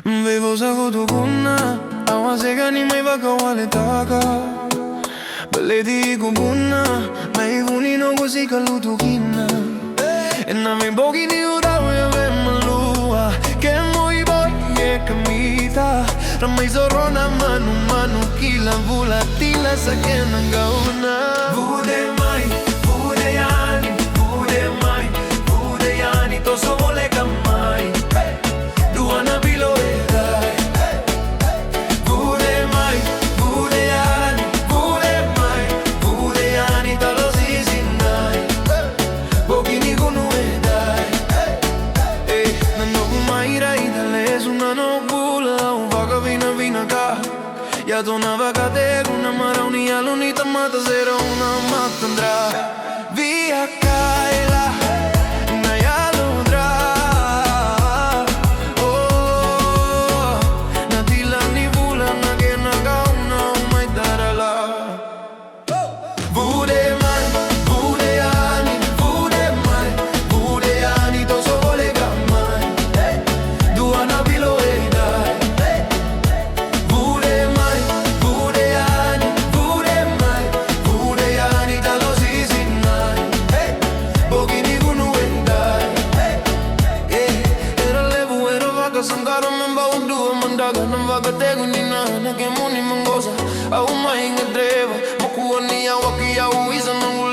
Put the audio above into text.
Vivo sa kutuguna Awasega ni may wale taka Baledi kubuna May vunino kusi kalutukina Na may bogi ni urawe ave malua Ke moi boy ye kamita Ramay zorona manu kila volatila sa kenangauna Vude mai, vude yani Toso vole kamai Duana bilo edai Vude mai, vude yani Talo sisinai Bogini kunu edai Nando kumaira idale Sunano gula Uvaka vina ka Ya dona vaca de una marauni alunita mata zero una matandra Via kaila na lundra Oh Natila ni vula na gena gauna umay darala Vude mai, vude yani Toso vole gamai Duana bilo edai Sangara memba udua mandaga Namvaga tegu nina Nake muni mangosa Au mahinga dreva Makuwa niya wakia uiza nangu